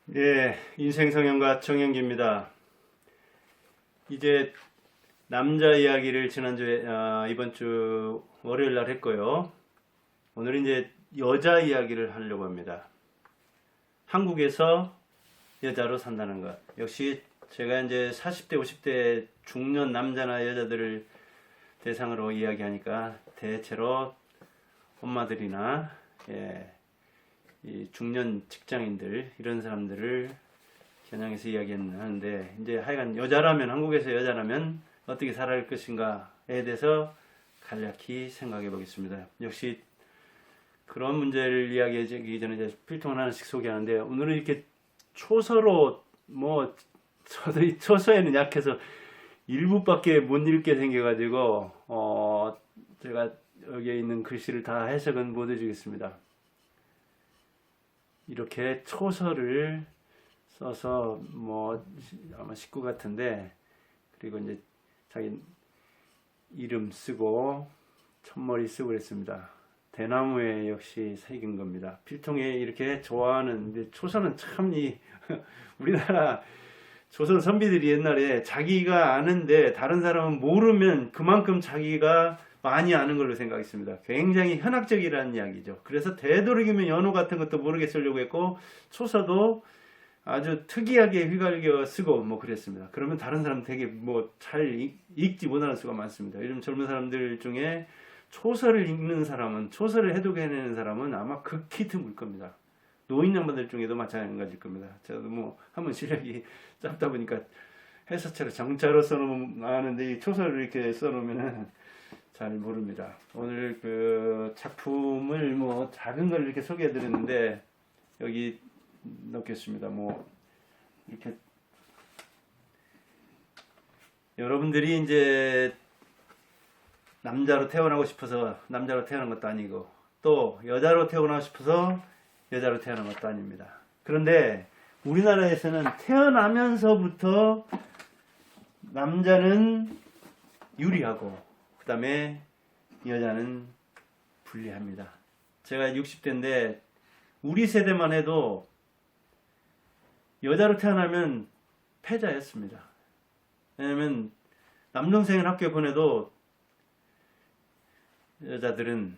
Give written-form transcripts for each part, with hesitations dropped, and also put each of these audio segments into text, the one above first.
예, 인생성형가 정영기입니다. 이제 남자 이야기를 지난주에 이번 주 월요일 날 했고요. 오늘은 이제 여자 이야기를 하려고 합니다. 한국에서 여자로 산다는 것. 역시 제가 이제 40대, 50대 중년 남자나 여자들을 대상으로 이야기하니까 대체로 엄마들이나 이 중년 직장인들 이런 사람들을 겨냥해서 이야기하는데, 이제 하여간 여자라면, 한국에서 여자라면 어떻게 살아갈 것인가에 대해서 간략히 생각해 보겠습니다. 역시 그런 문제를 이야기하기 전에 이제 필통을 하나씩 소개하는데, 오늘은 이렇게 초서로, 저도 이 초서에는 약해서 일부밖에 못 읽게 생겨가지고 제가 여기에 있는 글씨를 다 해석은 못 해주겠습니다. 이렇게 초서를 써서 아마 식구 같은데, 그리고 이제 자기 이름 쓰고 첫머리 쓰고 그랬습니다. 대나무에 역시 새긴 겁니다. 필통에 이렇게 좋아하는 초서는 참 우리나라 조선 선비들이 옛날에 자기가 아는데 다른 사람은 모르면 그만큼 자기가 많이 아는 걸로 생각했습니다. 굉장히 현학적이라는 이야기죠. 그래서 되도록이면 연호 같은 것도 모르게 쓰려고 했고, 초서도 아주 특이하게 휘갈겨 쓰고 그랬습니다. 그러면 다른 사람 되게 잘 읽지 못하는 수가 많습니다. 요즘 젊은 사람들 중에 초서를 읽는 사람은, 초서를 해독해내는 사람은 아마 극히 드물 겁니다. 노인 양반들 중에도 마찬가지일 겁니다. 저도 한번 실력이 짧다 보니까 해서체로 정자로 써놓으면 아는데, 이 초서를 이렇게 써놓으면은 잘 모릅니다. 오늘 그 작품을 작은 걸 이렇게 소개해 드렸는데, 여기 넣겠습니다. 이렇게 여러분들이 이제 남자로 태어나고 싶어서 남자로 태어난 것도 아니고, 또 여자로 태어나고 싶어서 여자로 태어난 것도 아닙니다. 그런데 우리나라에서는 태어나면서부터 남자는 유리하고 그 다음에 여자는 불리합니다. 제가 60대인데 우리 세대만 해도 여자로 태어나면 패자였습니다. 왜냐면 남동생을 학교에 보내도 여자들은,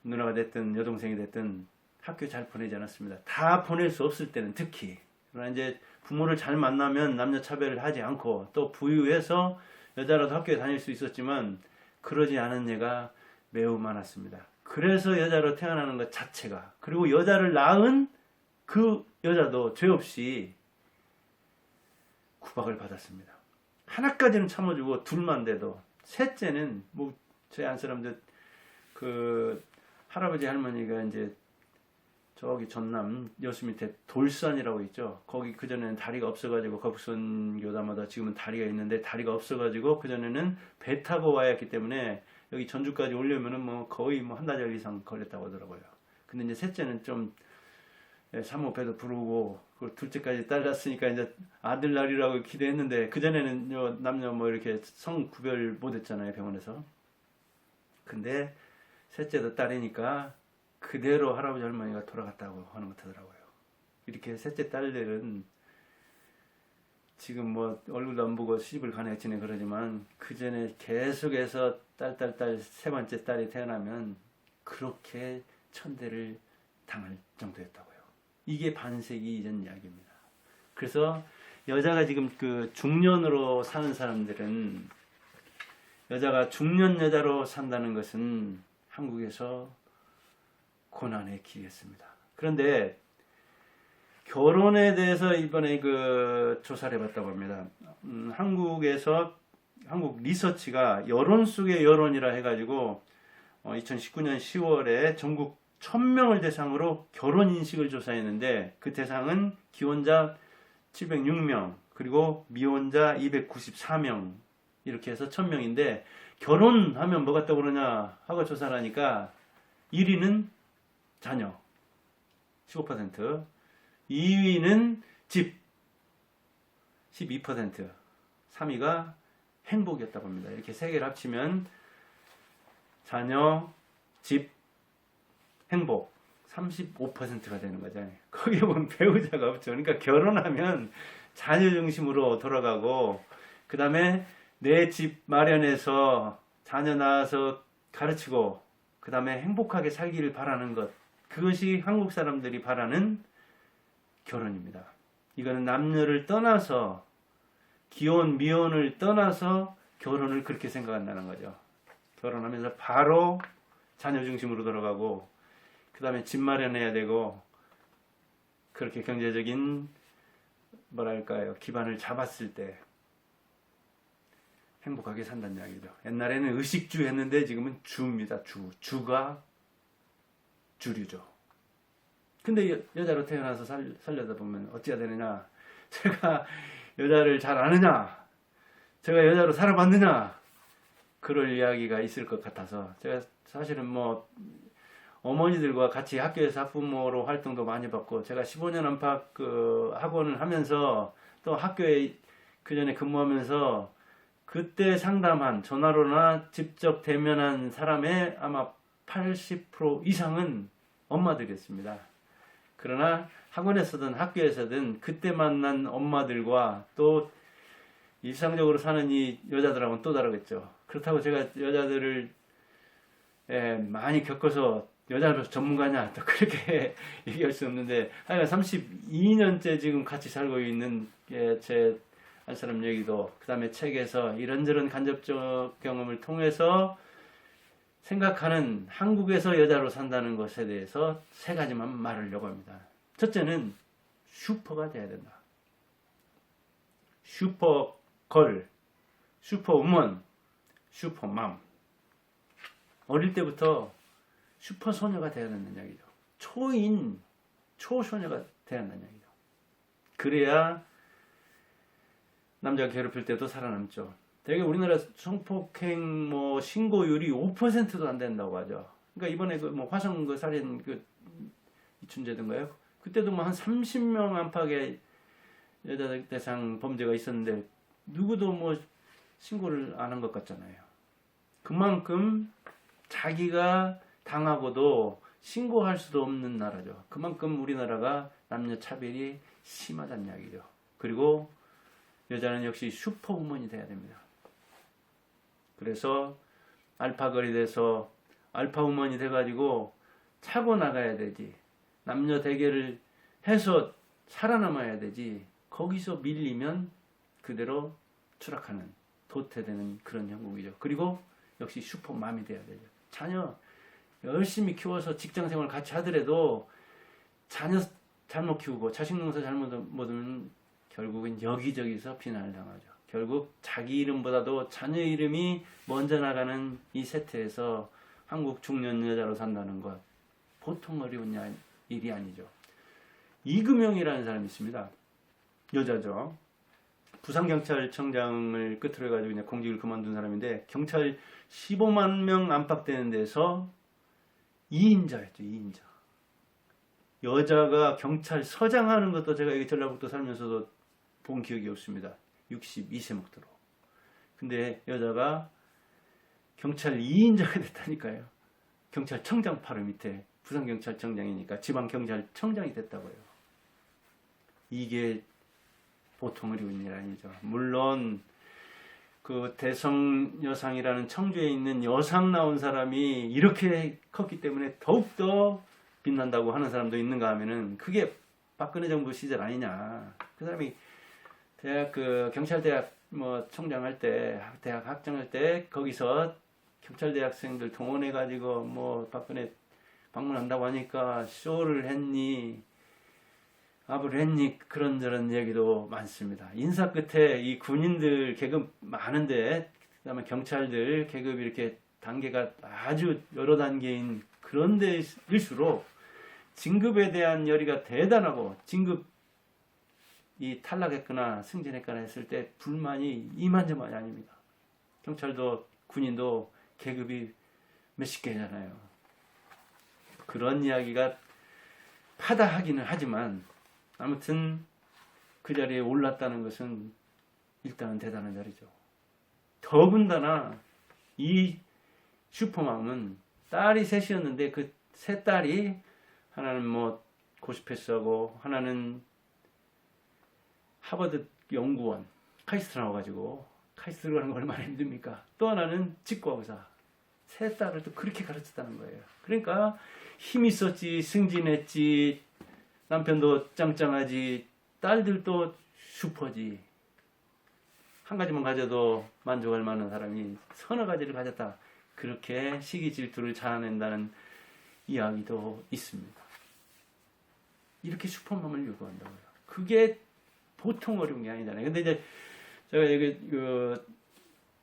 누나가 됐든 여동생이 됐든 학교 잘 보내지 않았습니다. 다 보낼 수 없을 때는 특히. 그러나 이제 부모를 잘 만나면 남녀 차별을 하지 않고 또 부유해서 여자라도 학교에 다닐 수 있었지만, 그러지 않은 예가 매우 많았습니다. 그래서 여자로 태어나는 것 자체가, 그리고 여자를 낳은 그 여자도 죄 없이 구박을 받았습니다. 하나까지는 참아주고 둘만 돼도, 셋째는 저희 안 사람들 그 할아버지 할머니가 이제 저기 전남 여수 밑에 돌산이라고 있죠. 거기 그전에는 다리가 없어가지고, 거북선 교다마다 지금은 다리가 있는데 다리가 없어가지고 그전에는 배 타고 와야 했기 때문에 여기 전주까지 오려면은 거의 한 달 이상 걸렸다고 하더라고요. 근데 이제 셋째는 좀 산모 배도 부르고, 둘째까지 딸 낳았으니까 이제 아들 낳으리라고 기대했는데, 그전에는 남녀 이렇게 성 구별 못 했잖아요, 병원에서. 근데 셋째도 딸이니까 그대로 할아버지 할머니가 돌아갔다고 하는 것 같더라고요. 이렇게 셋째 딸들은 지금 얼굴도 안 보고 시집을 가네 지내 그러지만, 그 전에 계속해서 딸 세 번째 딸이 태어나면 그렇게 천대를 당할 정도였다고요. 이게 반세기 이전 이야기입니다. 그래서 여자가 지금 그 중년으로 사는 사람들은, 여자가 중년 여자로 산다는 것은 한국에서 고난의 길이었습니다. 그런데 결혼에 대해서 이번에 그 조사를 해봤다고 합니다. 한국 리서치가 여론 속의 여론이라 해가지고 2019년 10월에 전국 1000명을 대상으로 결혼 인식을 조사했는데, 그 대상은 기혼자 706명, 그리고 미혼자 294명, 이렇게 해서 1000명인데, 결혼하면 뭐가 떠오르냐 하고 조사를 하니까 1위는 자녀 15%, 2위는 집 12%, 3위가 행복이었다고 합니다. 이렇게 세 개를 합치면 자녀, 집, 행복, 35%가 되는 거잖아요. 거기에 보면 배우자가 없죠. 그러니까 결혼하면 자녀 중심으로 돌아가고, 그 다음에 내 집 마련해서 자녀 낳아서 가르치고, 그 다음에 행복하게 살기를 바라는 것. 그것이 한국 사람들이 바라는 결혼입니다. 이거는 남녀를 떠나서, 기혼, 미혼을 떠나서 결혼을 그렇게 생각한다는 거죠. 결혼하면서 바로 자녀 중심으로 돌아가고, 그 다음에 집 마련해야 되고, 그렇게 경제적인 뭐랄까요, 기반을 잡았을 때 행복하게 산다는 이야기죠. 옛날에는 의식주 했는데 지금은 주입니다. 주가 주류죠. 근데 여자로 태어나서 살려다 보면 어찌가 되느냐? 제가 여자를 잘 아느냐? 제가 여자로 살아봤느냐? 그럴 이야기가 있을 것 같아서, 제가 사실은 뭐 어머니들과 같이 학교에서 학부모로 활동도 많이 받고, 제가 15년 안팎 그 학원을 하면서 또 학교에 그 전에 근무하면서 그때 상담한, 전화로나 직접 대면한 사람의 아마 80% 이상은 엄마들이었습니다. 그러나 학원에서든 학교에서든 그때 만난 엄마들과 또 일상적으로 사는 이 여자들하고는 또 다르겠죠. 그렇다고 제가 여자들을 많이 겪어서 여자로서 전문가냐 또 그렇게 얘기할 수 없는데, 하여간 32년째 지금 같이 살고 있는 제 한 사람 얘기도, 그 다음에 책에서 이런저런 간접적 경험을 통해서 생각하는 한국에서 여자로 산다는 것에 대해서 세 가지만 말하려고 합니다. 첫째는 슈퍼가 돼야 된다. 슈퍼걸, 슈퍼우먼, 슈퍼맘. 어릴 때부터 슈퍼소녀가 되어야 된다는 이야기죠. 초소녀가 되어야 한다는 이야기죠. 그래야 남자가 괴롭힐 때도 살아남죠. 되게 우리나라 성폭행 신고율이 5%도 안 된다고 하죠. 그러니까 이번에 그 화성 그 살인 그 이춘재든가요? 그때도 한 30명 안팎의 여자 대상 범죄가 있었는데 누구도 신고를 안 한 것 같잖아요. 그만큼 자기가 당하고도 신고할 수도 없는 나라죠. 그만큼 우리나라가 남녀 차별이 심하다는 이야기죠. 그리고 여자는 역시 슈퍼우먼이 돼야 됩니다. 그래서 알파걸이 돼서 알파우먼이 돼가지고 차고 나가야 되지. 남녀 대결을 해서 살아남아야 되지. 거기서 밀리면 그대로 추락하는, 도태되는 그런 형국이죠. 그리고 역시 슈퍼맘이 돼야 되죠. 자녀 열심히 키워서 직장생활 같이 하더라도 자녀 잘못 키우고 자식 농사 잘못 하면 결국은 여기저기서 비난을 당하죠. 결국 자기 이름보다도 자녀 이름이 먼저 나가는 이 세태에서 한국 중년 여자로 산다는 것, 보통 어려운 일이 아니죠. 이금영이라는 사람이 있습니다. 여자죠. 부산경찰청장을 끝으로 해가지고 그냥 공직을 그만둔 사람인데, 경찰 15만 명 안팎되는 데서 2인자였죠. 2인자. 여자가 경찰서장 하는 것도 제가 여기 전라북도 살면서도 본 기억이 없습니다. 62세 먹도록. 근데 여자가 경찰 2인자가 됐다니까요. 경찰청장 바로 밑에 부산경찰청장이니까 지방경찰청장이 됐다고요. 이게 보통 어려운 일 아니죠. 물론 그 대성여상이라는 청주에 있는 여상 나온 사람이 이렇게 컸기 때문에 더욱더 빛난다고 하는 사람도 있는가 하면은 그게 박근혜 정부 시절 아니냐. 그 사람이 대학 경찰대학 청장할 때, 대학 학장할 때 거기서 경찰대학생들 동원해 가지고 박근혜 방문한다고 하니까 쇼를 했니, 아부를 했니, 그런저런 얘기도 많습니다. 인사 끝에 이 군인들 계급 많은데, 그다음에 경찰들 계급이 이렇게 단계가 아주 여러 단계인 그런 데일수록 진급에 대한 열의가 대단하고, 진급이 탈락했거나 승진했거나 했을 때 불만이 이만저만이 아닙니다. 경찰도 군인도 계급이 몇십 개잖아요. 그런 이야기가 파다하기는 하지만 아무튼 그 자리에 올랐다는 것은 일단은 대단한 자리죠. 더군다나 이 슈퍼맘은 딸이 셋이었는데 그 세 딸이 하나는 뭐 고시 패스하고, 하나는 하버드 연구원 카이스트 나와가지고, 카이스트 가는 거 얼마나 힘듭니까? 또 하나는 직구하고사. 세 딸을 또 그렇게 가르쳤다는 거예요. 그러니까 힘 있었지, 승진했지, 남편도 짱짱하지, 딸들도 슈퍼지. 한 가지만 가져도 만족할 만한 사람이 서너 가지를 가졌다. 그렇게 시기 질투를 자아낸다는 이야기도 있습니다. 이렇게 슈퍼맘을 요구한다고요. 그게 보통 어려운 게 아니잖아요. 근데 이제 제가 여기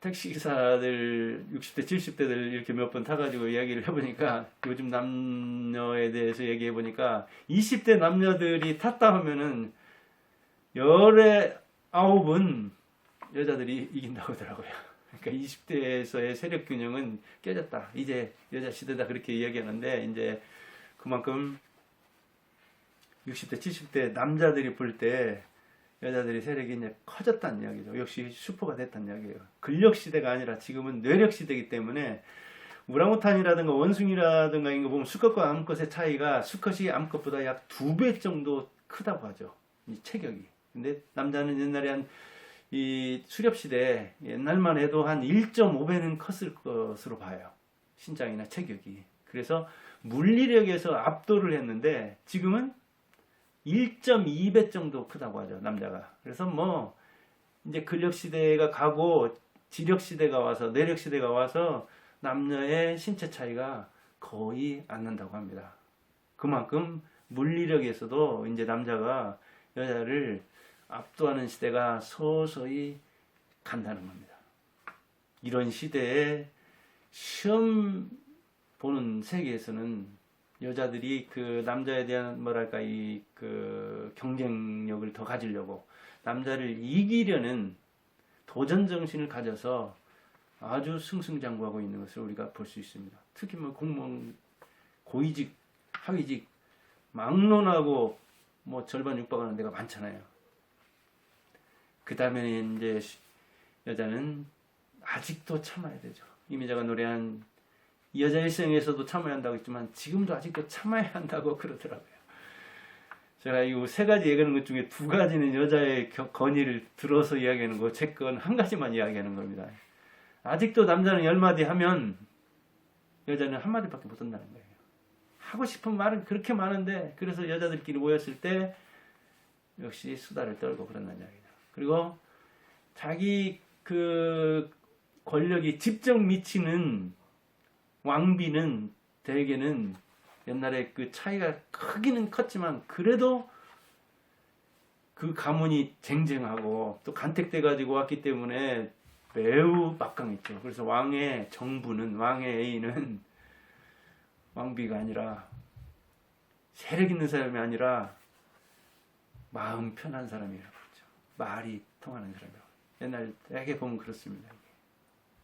택시기사들 60대, 70대들 이렇게 몇 번 타가지고 이야기를 해보니까, 요즘 남녀에 대해서 얘기해보니까 20대 남녀들이 탔다 하면은 열에 9은 여자들이 이긴다고 하더라고요. 그러니까 20대에서의 세력 균형은 깨졌다. 이제 여자 시대다. 그렇게 이야기하는데, 이제 그만큼 60대, 70대 남자들이 볼 때 여자들이 세력이 이제 커졌다는 이야기죠. 역시 슈퍼가 됐다는 이야기예요. 근력 시대가 아니라 지금은 뇌력 시대이기 때문에, 우랑우탄이라든가 원숭이라든가 이거 보면 수컷과 암컷의 차이가, 수컷이 암컷보다 약 2배 정도 크다고 하죠. 이 체격이. 근데 남자는 옛날에 한 이 수렵 시대, 옛날만 해도 한 1.5배는 컸을 것으로 봐요. 신장이나 체격이. 그래서 물리력에서 압도를 했는데, 지금은 1.2배 정도 크다고 하죠, 남자가. 그래서 뭐 이제 근력 시대가 가고 지력 시대가 와서, 내력 시대가 와서 남녀의 신체 차이가 거의 안 난다고 합니다. 그만큼 물리력에서도 이제 남자가 여자를 압도하는 시대가 서서히 간다는 겁니다. 이런 시대에 시험 보는 세계에서는 여자들이 그 남자에 대한 뭐랄까 이 그 경쟁력을 더 가지려고, 남자를 이기려는 도전 정신을 가져서 아주 승승장구하고 있는 것을 우리가 볼 수 있습니다. 특히 뭐 공무원, 고위직, 하위직 막론하고 뭐 절반 육박하는 데가 많잖아요. 그 다음에 이제 여자는 아직도 참아야 되죠. 이미자가 노래한 여자 일생에서도 참아야 한다고 했지만, 지금도 아직도 참아야 한다고 그러더라고요. 제가 이 세 가지 얘기하는 것 중에 2가지는 여자의 건의를 들어서 이야기하는 거, 제 건 한 가지만 이야기하는 겁니다. 아직도 남자는 10마디 하면 여자는 1마디밖에 못 한다는 거예요. 하고 싶은 말은 그렇게 많은데, 그래서 여자들끼리 모였을 때 역시 수다를 떨고 그런다는 이야기죠. 그리고 자기 그 권력이 직접 미치는 왕비는 대개는 옛날에 그 차이가 크기는 컸지만, 그래도 그 가문이 쟁쟁하고 또 간택돼 가지고 왔기 때문에 매우 막강했죠. 그래서 왕의 정부는, 왕의 애인은 왕비가 아니라, 세력 있는 사람이 아니라 마음 편한 사람이라고 그러죠. 말이 통하는 사람이라고. 옛날 되게 보면 그렇습니다.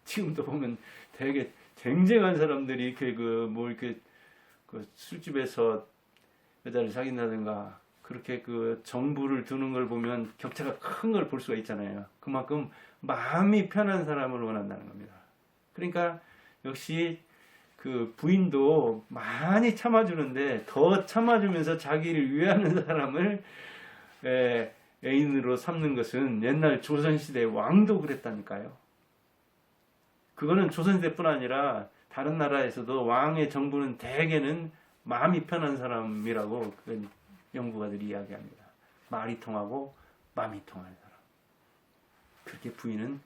지금도 보면 되게 쟁쟁한 사람들이 이렇게 이렇게 그 술집에서 여자를 사귄다든가, 그렇게 그 정부를 두는 걸 보면 격차가 큰 걸 볼 수가 있잖아요. 그만큼 마음이 편한 사람을 원한다는 겁니다. 그러니까 역시 그 부인도 많이 참아주는데, 더 참아주면서 자기를 위하는 사람을 애인으로 삼는 것은 옛날 조선시대 왕도 그랬다니까요. 그거는 조선시대뿐 아니라 다른 나라에서도 왕의 정부는 대개는 마음이 편한 사람이라고 그 연구가들이 이야기합니다. 말이 통하고 마음이 통하는 사람. 그렇게 부인은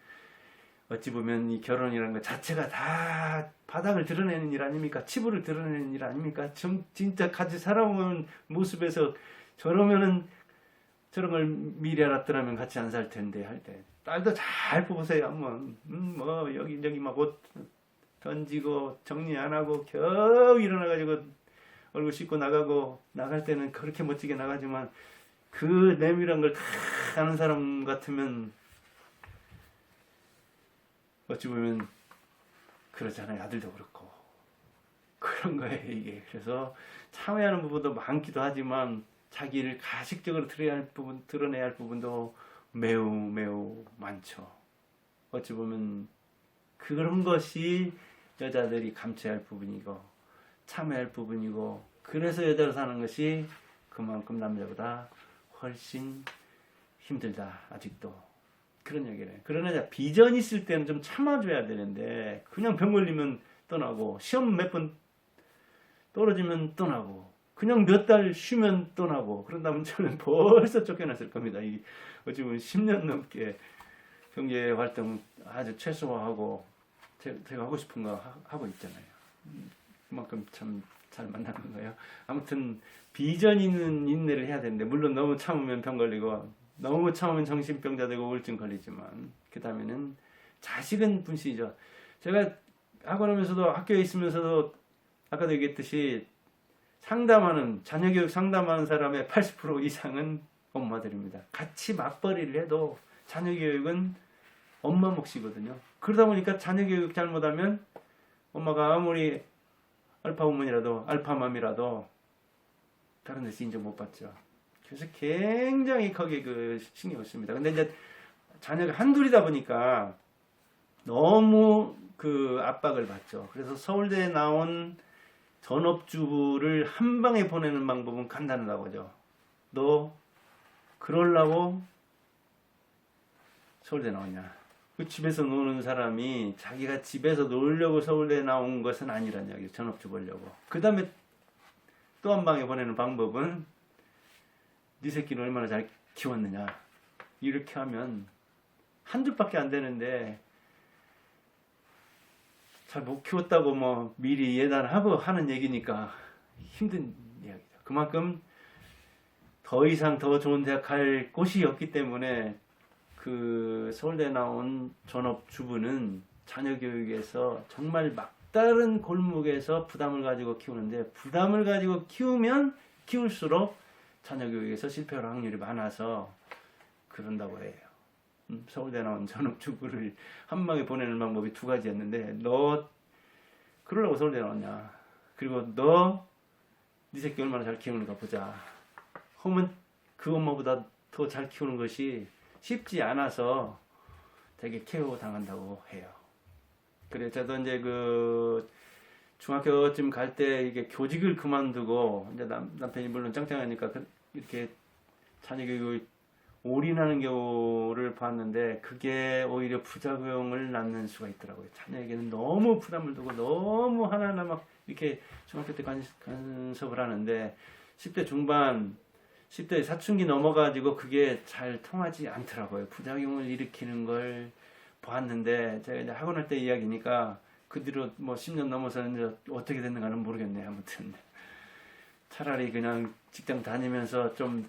어찌 보면 이 결혼이라는 것 자체가 다 바닥을 드러내는 일 아닙니까? 치부를 드러내는 일 아닙니까? 진짜 같이 살아오는 모습에서 저러면은, 저런 걸 미리 알았더라면 같이 안 살 텐데 할 때, 딸도 잘 보세요. 뭐 여기저기 막 옷 던지고 정리 안 하고 겨우 일어나가지고 얼굴 씻고 나가고, 나갈 때는 그렇게 멋지게 나가지만, 그 내밀한 걸 다 아는 사람 같으면 어찌 보면 그렇잖아요. 아들도 그렇고. 그런 거예요, 이게. 그래서 참여하는 부분도 많기도 하지만, 자기를 가식적으로 드러내야 할 부분도 매우 매우 많죠. 어찌 보면 그런 것이 여자들이 감춰야 할 부분이고, 참여할 부분이고, 그래서 여자로 사는 것이 그만큼 남자보다 훨씬 힘들다 아직도. 그런 얘기를 해요. 그러나 비전 있을 때는 좀 참아줘야 되는데 그냥 병 걸리면 떠나고 시험 몇 번 떨어지면 떠나고 그냥 몇 달 쉬면 떠나고 그런다면 저는 벌써 쫓겨났을 겁니다. 지금 10년 넘게 경제 활동 아주 최소화하고 제가 하고 싶은 거 하고 있잖아요. 그만큼 참 잘 만나는 거예요. 아무튼 비전 있는 인내를 해야 되는데 물론 너무 참으면 병 걸리고 너무 참으면 정신병자 되고 우울증 걸리지만 그 다음에는 자식은 분신이죠. 제가 학원 하면서도 학교에 있으면서도 아까도 얘기했듯이 자녀교육 상담하는 사람의 80% 이상은 엄마들입니다. 같이 맞벌이를 해도 자녀교육은 엄마 몫이거든요. 그러다 보니까 자녀교육 잘못하면 엄마가 아무리 알파우먼이라도 알파맘이라도 다른 데서 인정 못 받죠. 그래서 굉장히 거기에 신경을 씁니다. 근데 이제 자녀가 한둘이다 보니까 너무 압박을 받죠. 그래서 서울대에 나온 전업주부를 한 방에 보내는 방법은 간단하다고 하죠. 너 그러려고 서울대 나왔냐? 그 집에서 노는 사람이 자기가 집에서 놀려고 서울대 나온 것은 아니란 이야기예요. 전업주부 하려고. 그 다음에 또 한 방에 보내는 방법은 네 새끼는 얼마나 잘 키웠느냐. 이렇게 하면 한둘밖에 안 되는데 잘 못 키웠다고 뭐 미리 예단하고 하는 얘기니까 힘든 이야기죠. 그만큼 더 이상 더 좋은 대학 갈 곳이 없기 때문에 서울대 나온 전업주부는 자녀교육에서 정말 막다른 골목에서 부담을 가지고 키우는데 부담을 가지고 키우면 키울수록 자녀교육에서 실패할 확률이 많아서 그런다고 해요. 서울대 나온 전업주부를 한 방에 보내는 방법이 두 가지였는데 너 그러려고 서울대 나왔냐? 그리고 네 새끼 얼마나 잘 키우는가 보자. 하면 그 엄마보다 더 잘 키우는 것이 쉽지 않아서 되게 케어 당한다고 해요. 그래 저도 이제 중학교쯤 갈 때 이게 교직을 그만두고 이제 남편이 물론 짱짱하니까 이렇게 자녀 교육을 올인하는 경우를 봤는데 그게 오히려 부작용을 낳는 수가 있더라고요. 자녀에게는 너무 부담을 두고 너무 하나하나 막 이렇게 중학교 때 간섭을 하는데 10대 중반 10대 사춘기 넘어가지고 그게 잘 통하지 않더라고요. 부작용을 일으키는 걸 보았는데 제가 이제 학원할 때 이야기니까 그 뒤로 뭐 10년 넘어서는 이제 어떻게 됐는가는 모르겠네요. 아무튼 차라리 그냥 직장 다니면서 좀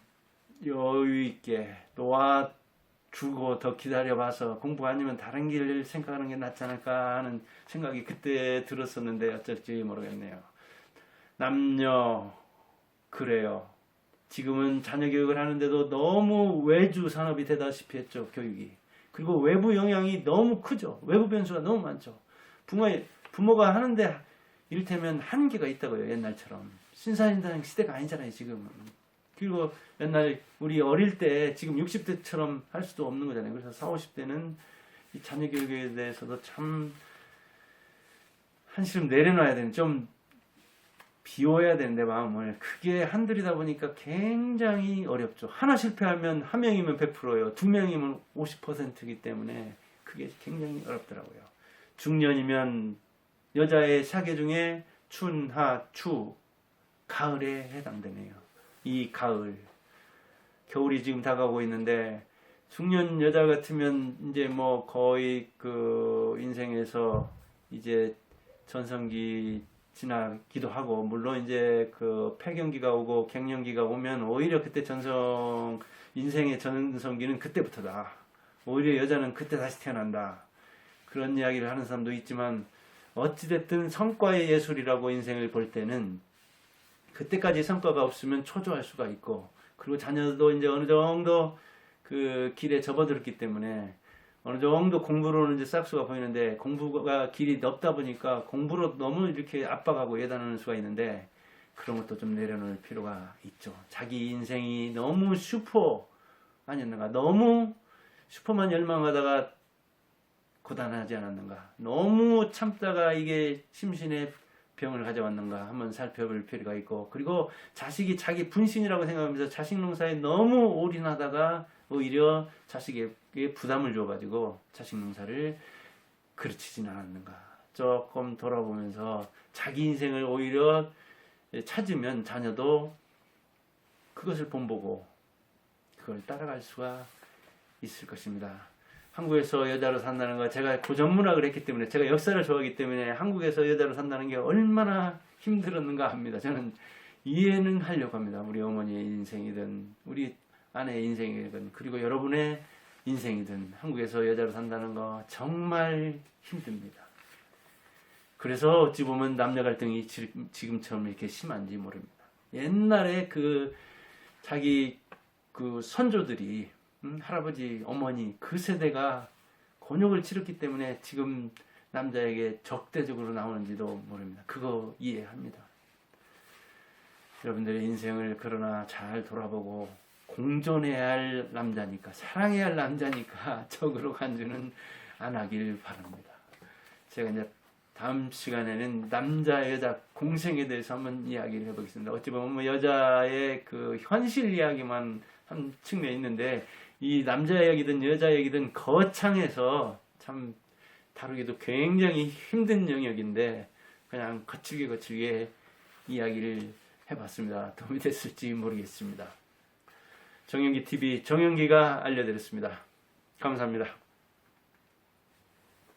여유 있게 놓아주고 더 기다려봐서 공부 아니면 다른 길을 생각하는 게 낫지 않을까 하는 생각이 그때 들었었는데 어쩔지 모르겠네요. 남녀 그래요. 지금은 자녀 교육을 하는데도 너무 외주 산업이 되다시피 했죠. 교육이. 그리고 외부 영향이 너무 크죠. 외부 변수가 너무 많죠. 부모가 하는데 이를테면 한계가 있다고요. 옛날처럼. 신사임당 시대가 아니잖아요. 지금은. 그리고 옛날 우리 어릴 때 지금 60대처럼 할 수도 없는 거잖아요. 그래서 40, 50대는 이 자녀 교육에 대해서도 참 한시름 내려놔야 되는 좀 비워야 되는데 마음을 그게 한둘이다 보니까 굉장히 어렵죠. 하나 실패하면 한 명이면 100%예요. 두 명이면 50%이기 때문에 그게 굉장히 어렵더라고요. 중년이면 여자의 사계 중에 춘, 하, 추, 가을에 해당되네요. 이 가을, 겨울이 지금 다가오고 있는데 중년 여자 같으면 이제 뭐 거의 인생에서 이제 전성기 지나기도 하고 물론 이제 폐경기가 오고 갱년기가 오면 오히려 그때 인생의 전성기는 그때부터다. 오히려 여자는 그때 다시 태어난다. 그런 이야기를 하는 사람도 있지만 어찌됐든 성과의 예술이라고 인생을 볼 때는 그때까지 성과가 없으면 초조할 수가 있고 그리고 자녀도 이제 어느 정도 길에 접어들었기 때문에 어느 정도 공부로는 이제 싹수가 보이는데 공부가 길이 넓다 보니까 공부로 너무 이렇게 압박하고 예단하는 수가 있는데 그런 것도 좀 내려놓을 필요가 있죠. 자기 인생이 너무 슈퍼 아니었는가? 너무 슈퍼만 열망하다가 고단하지 않았는가? 너무 참다가 이게 심신에 병을 가져왔는가 한번 살펴볼 필요가 있고, 그리고 자식이 자기 분신이라고 생각하면서 자식 농사에 너무 올인하다가 오히려 자식에게 부담을 줘가지고 자식 농사를 그르치진 않았는가, 조금 돌아보면서 자기 인생을 오히려 찾으면 자녀도 그것을 본보고 그걸 따라갈 수가 있을 것입니다. 한국에서 여자로 산다는 거, 제가 고전문학을 했기 때문에, 제가 역사를 좋아하기 때문에 한국에서 여자로 산다는 게 얼마나 힘들었는가 합니다. 저는 이해는 하려고 합니다. 우리 어머니의 인생이든 우리 아내의 인생이든 그리고 여러분의 인생이든 한국에서 여자로 산다는 거 정말 힘듭니다. 그래서 어찌 보면 남녀 갈등이 지금처럼 이렇게 심한지 모릅니다. 옛날에 자기 선조들이, 할아버지, 어머니 그 세대가 곤욕을 치렀기 때문에 지금 남자에게 적대적으로 나오는지도 모릅니다. 그거 이해합니다. 여러분들의 인생을 그러나 잘 돌아보고 공존해야 할 남자니까, 사랑해야 할 남자니까 적으로 간주는 안 하길 바랍니다. 제가 이제 다음 시간에는 남자 여자 공생에 대해서 한번 이야기를 해보겠습니다. 어찌 보면 여자의 그 현실 이야기만 한 측면이 있는데, 이 남자 이야기든 여자 이야기든 거창해서 참 다루기도 굉장히 힘든 영역인데 그냥 거칠게 이야기를 해봤습니다. 도움이 됐을지 모르겠습니다. 정영기 TV 정영기가 알려드렸습니다. 감사합니다.